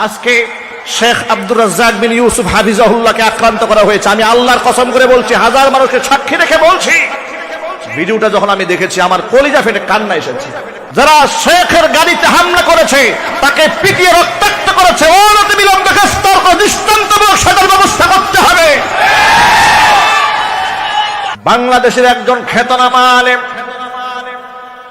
আজকে শেখ আব্দুর রাজ্জাক বিন ইউসুফ হাফিজাহুল্লাহকে আক্রান্ত করা হয়েছে। আমি আল্লাহর কসম করে বলছি, হাজার মানুষকে সাক্ষী রেখে বলছি, ভিডিওটা যখন আমি দেখেছি আমার কলিজা ফেটে কান্না এসেছে। যারা শেখের গাড়িতে হামলা করেছে তাকে পিটিয়ে রক্তাক্ত করেছে, অনতি বিলম্বে গ্রেফতার করে দৃষ্টান্তমূলক সাজার ব্যবস্থা করতে হবে। বাংলাদেশের একজন খ্যাতনামা আলেম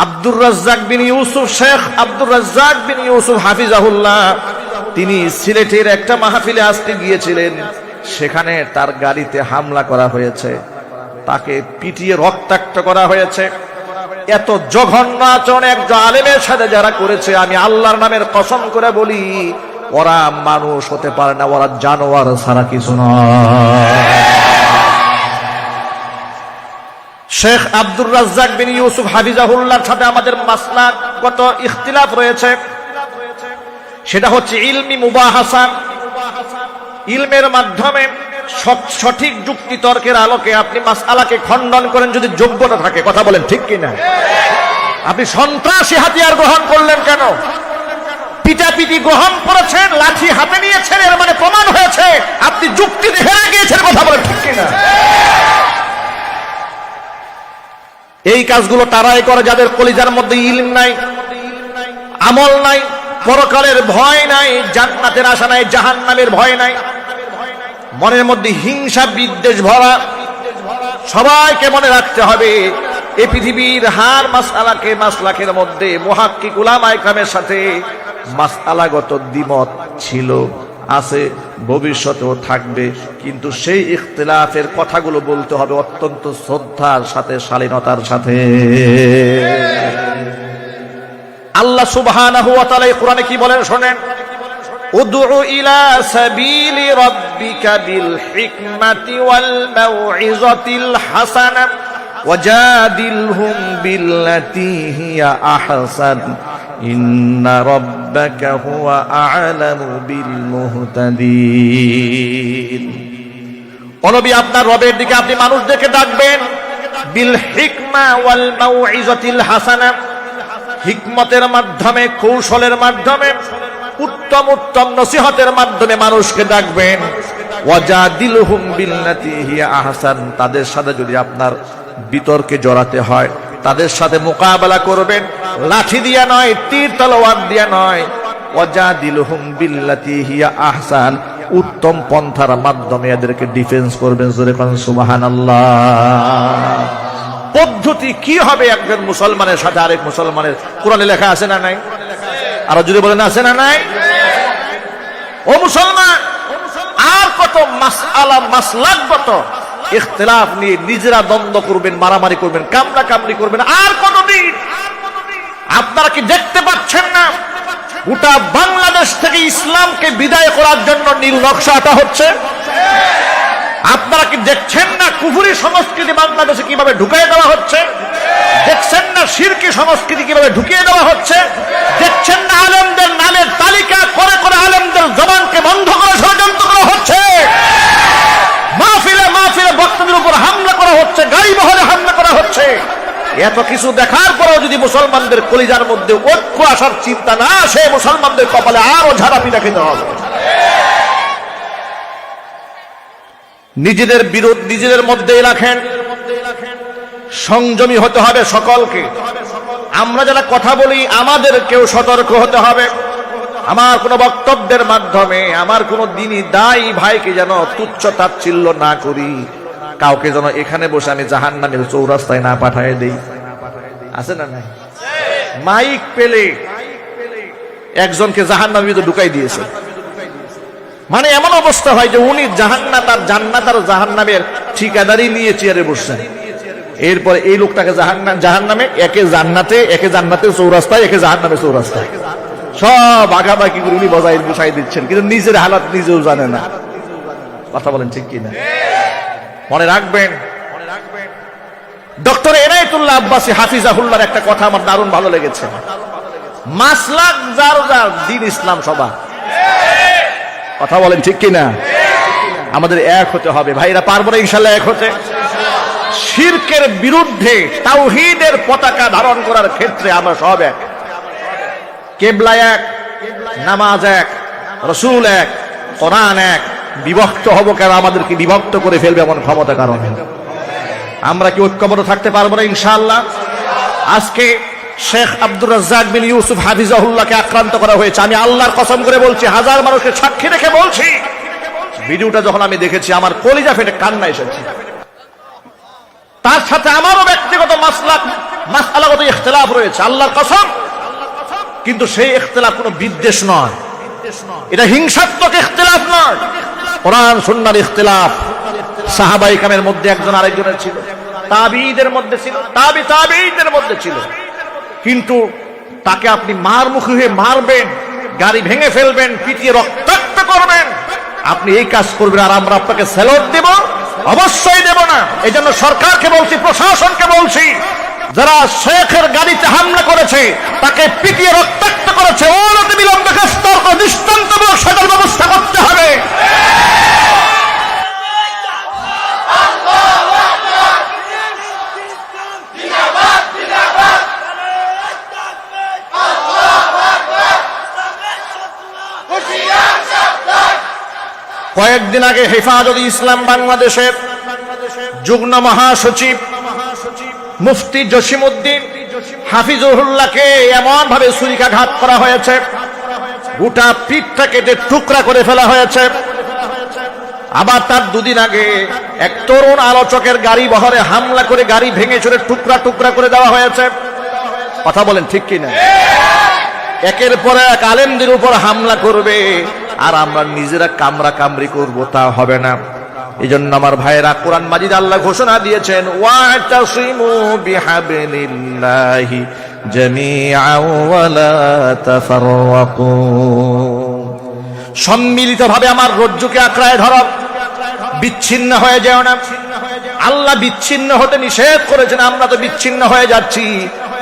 আব্দুর রাজ্জাক বিন ইউসুফ, শেখ আব্দুর রাজ্জাক বিন ইউসুফ হাফিজাহুল্লাহ, তিনি সিলেটের একটা মাহফিলে আসতে গিয়েছিলেন। সেখানে তার গাড়িতে হামলা করা হয়েছে, তাকে পিটিয়ে রক্তাক্ত করা হয়েছে। এত জঘন্য আচরণ একজন আলেমের সাথে যারা করেছে, আমি আল্লাহর নামের কসম করে বলি, ওরা মানুষ হতে পারে না, ওরা জানোয়ার ছাড়া কিছু নয়। শেখ আব্দুর রাজ্জাক বিন ইউসুফ হাফিজাহুল্লাহর সাথে আমাদের মাসলাকগত ইখতিলাফ রয়েছে। সেটা হচ্ছে ইলমি মুবাহাসা, ইলমের মাধ্যমে সঠিক যুক্তি তর্কের আলোকে আপনি মাসআলাকে খণ্ডন করেন যদি যোগ্যতা থাকে। কথা বলেন ঠিক কিনা? আপনি সন্ত্রাসী হাতিয়ার গ্রহণ করলেন কেন? পিটাপিটি গ্রহণ করেছেন, লাঠি হাতে নিয়েছেন, এর মানে প্রমাণ হয়েছে আপনি যুক্তি দেখে গিয়েছেন। কথা বলেন ঠিক কিনা? এই কাজগুলো তারাই করে যাদের কলিজার মধ্যে ইলম নাই, আমল নাই, পরকালের ভয় নাই, জান্নাতের আশা নাই, জাহান্নামের ভয় নাই, মনের মধ্যে হিংসা বিদ্বেষ ভরা। সবাইকে মনে রাখতে হবে, এই পৃথিবীর হার মাসলাকের মধ্যে মুহাক্কিক উলামায়ে কেরামের সাথে মাসআলাগত দ্বিমত ছিল, আছে, ভবিষ্যতেও থাকবে, কিন্তু সেই ইখতিলাফের কথাগুলো বলতে হবে অত্যন্ত শ্রদ্ধার সাথে, শালীনতার সাথে। আল্লাহ সুবহানাহু ওয়া তাআলা কোরআনে কি বলেন শোনেন, উদউ ইলা সাবিলি রাব্বিকা বিল হিকমাতি ওয়াল মাউইযাতিল হাসানা ওয়াজাদিলহুম বিল্লাতী হিয়া আহসান ইন্না রাব্বাকা হুয়া আ'লামু বিল মুহতাদিন। ও নবী, আপনার রবের দিকে আপনি মানুষদেরকে ডাকবেন বিল হিকমা ওয়াল মাউইযাতিল হাসানা, হিকমতের মাধ্যমে, কৌশলের মাধ্যমে, উত্তম উত্তম নসিহতের মাধ্যমে মানুষকে ডাকবেন। ওয়াজাদিলহুম বিল্লাতী হিয়া আহসান, তাদের সাথে যদি আপনার বিতর্কে জড়াতে হয়, তাদের সাথে মোকাবেলা করবেন, লাঠি দিয়া নয়, তীর তলোয়ার দিয়া নয়। ওয়াজাদিলহুম বিল্লাতী হিয়া আহসান, উত্তম পন্থার মাধ্যমে এদেরকে ডিফেন্স করবেন। জোরে বলেন সুবহানাল্লাহ। পদ্ধতি কি হবে একজন মুসলমানের সাথে আরেক মুসলমানের? কোরআনে লেখা আছে না নাই? আরো যদি বলেন আছে না নাই? ও মুসলমান, আর কত মাসআলা মাসলাকগত ইখতিলাফ নিয়ে নিজেরা দ্বন্দ্ব করবেন, মারামারি করবেন, কামড়া কামড়ি করবেন, আর কতদিন? আপনারা কি দেখতে পাচ্ছেন না গোটা বাংলাদেশ থেকে ইসলামকে বিদায় করার জন্য নীল নকশা আঁটা হচ্ছে? আপনারা কি দেখছেন না কুফরি সংস্কৃতি বাংলাদেশে কিভাবে ঢুকিয়ে দেওয়া হচ্ছে? দেখছেন না শিরকি সংস্কৃতি কিভাবে ঢুকিয়ে দেওয়া হচ্ছে? দেখছেন না আলেমদের নামের তালিকা করে করে আলেমদের জবানকে বন্ধ করে ষড়যন্ত্র করা হচ্ছে? মাহফিলে মাহফিলে বক্তাদের উপর হামলা করা হচ্ছে, গাড়ি বহরে হামলা করা হচ্ছে। এত কিছু দেখার পরেও যদি মুসলমানদের কলিজার মধ্যে ঐক্য আসার চিন্তা না আসে, মুসলমানদের কপালে আরো ঝাড়াপিটা খেতে হবে। নিজেদের বিরোধ নিজেদের মধ্যেই রাখেন, সংযমী হতে হবে সকলকে। আমরা যারা কথা বলি আমাদেরকেও সতর্ক হতে হবে। আমার কোন বক্তব্যের মাধ্যমে আমার কোন দিনই দায়ী ভাইকে যেন তুচ্ছ তাচ্ছিল্য না করি, কাউকে যেন এখানে বসে আমি জাহান্নামের চৌরাস্তায় না পাঠিয়ে দেই। আছে না নাই? মাইক পেলে একজনকে জাহান্নামে ঢুকাই দিয়েছে, মানে এমন অবস্থা হয় যে উনি জান্নাত আর জাহান্নামের ঠিকাদারি নিয়ে চেয়ারে বসছেন। এরপরে এই লোকটাকে জাহান্নামে, একে জান্নাতে চৌরাস্তায়, একে জাহান্নামে চৌরাস্তায়, সব আগাবাকি করে উনি বসাই দিচ্ছেন, কিন্তু নিজের হালাত নিজেও জানে না। কথা বলেন ঠিক কিনা? মনে রাখবেন, ডক্টর এনায়েতুল্লাহ আব্বাসী হাফিজাহুল্লাহর একটা কথা আমার দারুণ ভালো লেগেছে। মাসলাক যার যার, দিন ইসলাম সবার। কথা বলেন ঠিক কিনা? আমাদের এক হতে হবে ভাইরা, পারবো না ইনশাআল্লাহ এক হতে? শিরকের বিরুদ্ধে তাওহীদের পতাকা ধারণ করার ক্ষেত্রে আমরা সব এক, কিবলা এক, নামাজ এক, রসুল এক, কোরআন এক, বিভক্ত হব কেন? আমাদেরকে বিভক্ত করে ফেলবে এমন ক্ষমতা কারণে। আমরা কি ঐক্যবদ্ধ থাকতে পারবো না ইনশাআল্লাহ? আজকে শেখ আব্দুর রাজ্জাক বিন ইউসুফ হাফিজাহুল্লাহকে আক্রান্ত করা হয়েছে। আমি আল্লাহর কসম করে বলছি, হাজার মানুষকে সাক্ষী রেখে বলছি, ভিডিওটা যখন আমি দেখেছি আমার কলিজা ফেটে কান্না এসেছে। তার সাথে আমারও ব্যক্তিগত মাসআলাগত ইখতিলাফ রয়েছে, আল্লাহর কসম, কিন্তু সেই ইখতিলাফ কোনো বিদ্বেষ নয়, এটা হিংসাত্মক ইখতিলাফ নয়, কোরআন সুন্নাহর ইখতিলাফ। সাহাবায়ে কেরামের মধ্যে একজন আরেকজনের ছিল, তাবিঈদের মধ্যে ছিল, তাবিঈদের মধ্যে ছিল, কিন্তু তাকে আপনি মারমুখী হয়ে মারবেন, গাড়ি ভেঙে ফেলবেন, পিটিয়ে রক্তাক্ত করবেন, আপনি এই কাজ করবেন আর আমরা আপনাকে স্যালুট দেব? অবশ্যই দেব না। এই জন্য সরকারকে বলছি, প্রশাসনকে বলছি, যারা শেখের গাড়িতে হামলা করেছে, তাকে পিটিয়ে রক্তাক্ত করেছে, অনতি বিলম্বে গ্রেফতার করে দৃষ্টান্তমূলক সাজার ব্যবস্থা করতে হবে। কয়েকদিন আগে হেফাজতে ইসলাম বাংলাদেশের যুগ্ম মহাসচিব মুফতি জসিমউদ্দিন হাফিজুল্লাহকে এমন ভাবে ছুরিকাঘাত করা হয়েছে, গোটা পিঠটা কেটে টুকরা করে ফেলা হয়েছে। আবার তার দুদিন আগে এক তরুণ আলোচকের গাড়ি বহরে হামলা করে গাড়ি ভেঙে চুরে টুকরা টুকরা করে দেওয়া হয়েছে। কথা বলেন ঠিক কিনা? একের পর এক আলেমদের উপর হামলা করবে আর আমরা নিজেরা কামরা কামরি করবো, তা হবে না। এই জন্য আমার ভাইয়েরা, কোরআন মাজিদ আল্লাহ ঘোষণা দিয়েছেন, ওয়াতাসিমু বিহাবলিল্লাহি জামিআন ওয়া লা তাফাররাকু, সম্মিলিতভাবে আমার রজ্জুকে আঁকড়ায় ধরো, বিচ্ছিন্ন হয়ে যেও না। আল্লাহ বিচ্ছিন্ন হতে নিষেধ করেছেন, আমরা তো বিচ্ছিন্ন হয়ে যাচ্ছি।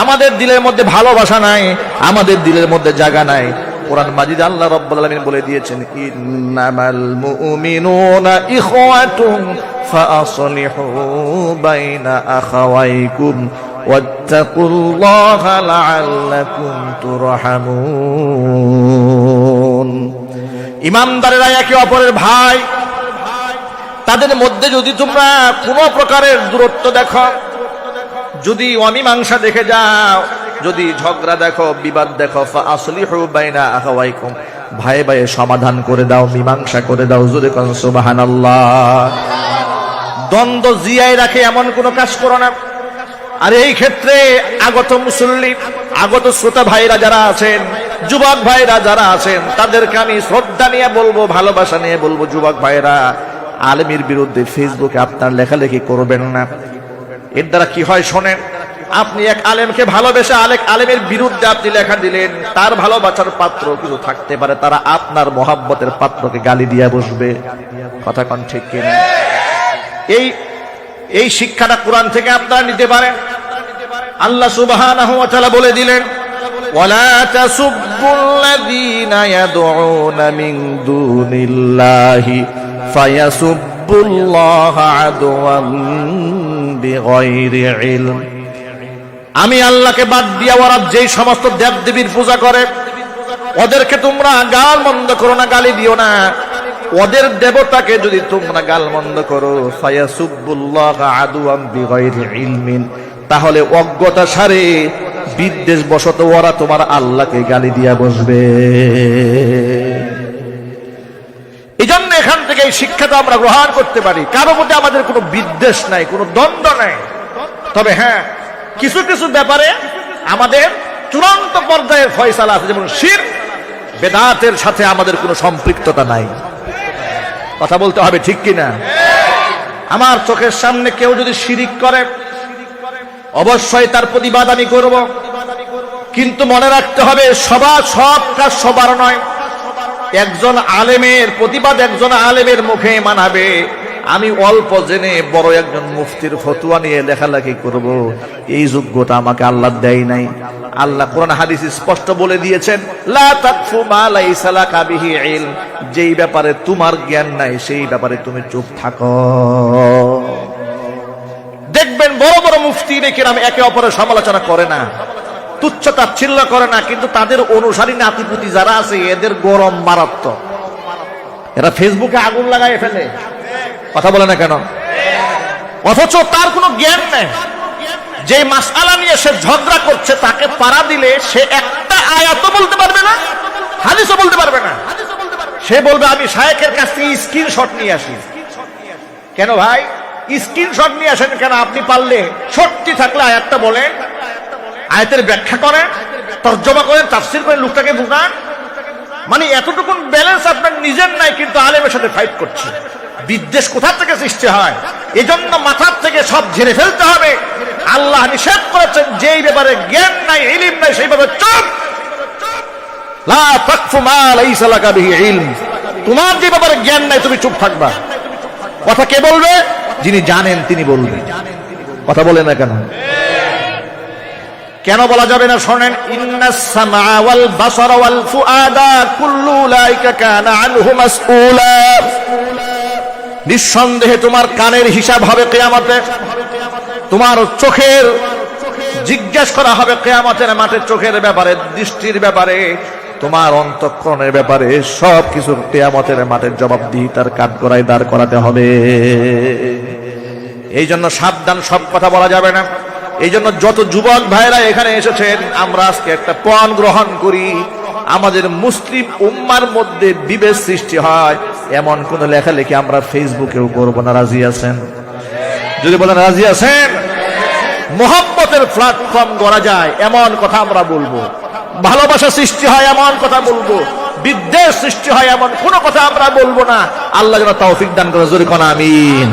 আমাদের দিলের মধ্যে ভালোবাসা নাই, আমাদের দিলের মধ্যে জায়গা নাই। কোরআন মাজিদ আল্লাহ রাব্বুল আলামিন বলে দিয়েছেন, ইন্নামাল মুমিনুনা ইখওয়াতুন ফাআসলিহু বাইনা আখাওয়াইকুম ওয়াত্তাকুল্লাহা লাআল্লাকুম তুরহামুন। ইমানদারেরা একে অপরের ভাই, তাদের মধ্যে যদি তোমরা কোনো প্রকারের দূরত্ব দেখো, যদি অমীমাংসা দেখে যাও, যদি ঝগড়া দেখো, বিবাদ দেখো, ফাআসলিহু বাইনা আখাওয়াইকুম, ভাই ভাই সমাধান করে দাও, মীমাংসা করে দাও। জোরে কোন সুবহানাল্লাহ। দ্বন্দ্ব জিয়ায় রাখে এমন কোনো কাজ করো না। আর এই ক্ষেত্রে আগত মুসল্লি, আগত শ্রোতা ভাইরা যারা আছেন, যুবক ভাইরা যারা আছেন, তাদেরকে আমি শ্রদ্ধা নিয়ে বলবো, ভালোবাসা নিয়ে বলবো, যুবক ভাইরা, আলেমের বিরুদ্ধে ফেসবুকে আপনার লেখালেখি করবেন না। এর দ্বারা কি হয় শোনেন, আপনি এক আলেমকে ভালোবেসে আরেক আলেমের বিরুদ্ধে আপনি লেখা দিলেন, তার ভালোবাসার পাত্র কিছু থাকতে পারে, তারা আপনার মহাব্বতের পাত্রকে গালি দিয়ে বসবে। কথা কোন ঠিক কিনা? এই শিক্ষাটা কোরআন থেকে আপনারা নিতে পারেন। আল্লাহ সুবহানাহু ওয়া তাআলা বলে দিলেন, ওয়ালা তাসুব্বুল্লাযীনা ইয়াদউনা মিন দুনিল্লাহি ফায়াসুব্বুল্লাহা আদওয়ান বিগাইরি ইলম। আমি আল্লাহকে বাদ দিয়া ওরা যেই সমস্ত দেবদেবীর পূজা করে, ওদেরকে তোমরা গাল মন্দ করো না, গালি দিও না। ওদের দেবতাকে যদি তোমরা গাল মন্দ করো, ফায়াসুব্বুল্লাহা আদওয়ান বিগাইরি ইলমিন, তাহলে অজ্ঞতা সারে বিদ্বেষ বশত ওরা তোমার আল্লাহকে গালি দিয়া বসবে। এই জন্য এখান থেকে এই শিক্ষাটা আমরা গ্রহণ করতে পারি। কারো মধ্যে আমাদের কোনো বিদ্বেষ নাই, কোনো দ্বন্দ্ব নাই। তবে হ্যাঁ, কিছু কিছু ব্যাপারে আমাদের চূড়ান্ত পর্যায়ের ফয়সালা আছে, যেমন শিরক, বেদাতের সাথে আমাদের কোনো সম্পৃক্ততা নাই। কথা বলতে হবে ঠিক কিনা? আমার চোখের সামনে কেউ যদি শিরিক করে, অবশ্যই তার প্রতিবাদ আমি করব, কিন্তু মনে রাখতে হবে সব কাজ সবার নয়। একজন আলেমের প্রতিবাদ একজন আলেমের মুখে মানাবে, আমি অল্প জেনে বড় একজন মুফতির ফতোয়া নিয়ে লেখালেখি করব, এই যোগ্যতা আমাকে আল্লাহ দেয় নাই। আল্লাহ কোরআন হাদিস স্পষ্ট বলে দিয়েছেন, লা তাকফু মা লাইসা লাকা বিহি ইলম, যেই ব্যাপারে তোমার জ্ঞান নাই সেই ব্যাপারে তুমি চুপ থাকো। দেখবেন বড় বড় মুফতি কেরাম একে অপরের সমালোচনা করে না, তুচ্ছ তাচ্ছিল্য করে না, কিন্তু তাদের অনুসারী নাতিপুতি যারা আছে এদের গরম মারাত্মক। এরা ফেসবুকে আগুন লাগায় ফেলে, কথা বলে না কেন? অথচ তার কোনো জ্ঞান নেই। যে মাসআলা নিয়ে সে ঝগড়া করছে তাকে পাড়া দিলে সে একটা আয়াতও বলতে পারবে না, হাদিসও বলতে পারবে না। সে বলবে আমি শায়েখের কাছ থেকে স্ক্রিনশট নিয়ে আসি। কেন ভাই স্ক্রিনশট নিয়ে আসেন কেন? আপনি পারলে সত্যি থাকলে আয়াতটা বলেন, আয়াতের ব্যাখ্যা করেন, তর্জমা করেন, তাফসীর করেন, লোকটাকে বুঝান। মানে এতটুকুন ব্যালেন্স আপনার নিজের নাই, কিন্তু আলেমের সাথে ফাইট করছে। বিদ্বেষ কোথা থেকে সৃষ্টি হয়? এজন্য মাথার থেকে সব ঝেড়ে ফেলতে হবে। আল্লাহ নিষেধ করেছেন যেই ব্যাপারে জ্ঞান নাই, ইলম নাই, সেই ব্যাপারে চুপ। লা তাকফু মা লাইসা লাকা বিহি ইলম। তোমার যে ব্যাপারে জ্ঞান নাই তুমি চুপ থাকবা। কথা কে বলবে? যিনি জানেন তিনি বলবেন। কথা বলে না কেন? কেন বলা যাবে না? শোনেন, ইন্নাস সামআ ওয়াল বাসারা ওয়াল ফুআদা কুল্লু উলাইকা কানা আনহু মাসউলা। নিঃসন্দেহে তোমার কানের হিসাব হবে কিয়ামতে, তোমার চোখের জিজ্ঞাসা করা হবে কিয়ামতের মাঠে, চোখের ব্যাপারে, দৃষ্টির ব্যাপারে, তোমার অন্তঃকরণের ব্যাপারে, সব কিছু কিয়ামতের মাঠে জবাবদিহিতার কাঠগড়ায় দাঁড় করাতে হবে। এই জন্য সাবধান, সব কথা বলা যাবে না। এই জন্য যত যুবক ভাইরা এখানে এসেছেন, আমরা আজকে একটা পণ গ্রহণ করি। আমাদের মুসলিম উম্মার মধ্যে বিভেদ সৃষ্টি হয় এমন কোন লেখালেখি আমরা ফেসবুকেও করব না। রাজি আছেন? যদি বলেন রাজি আছেন, মোহাব্বতের প্ল্যাটফর্ম করা যায় এমন কথা আমরা বলবো, ভালোবাসা সৃষ্টি হয় এমন কথা বলবো, বিদ্বেষ সৃষ্টি হয় এমন কোন কথা আমরা বলবো না। আল্লাহ যেন তৌফিক দান করে, জোরে কোন আমিন।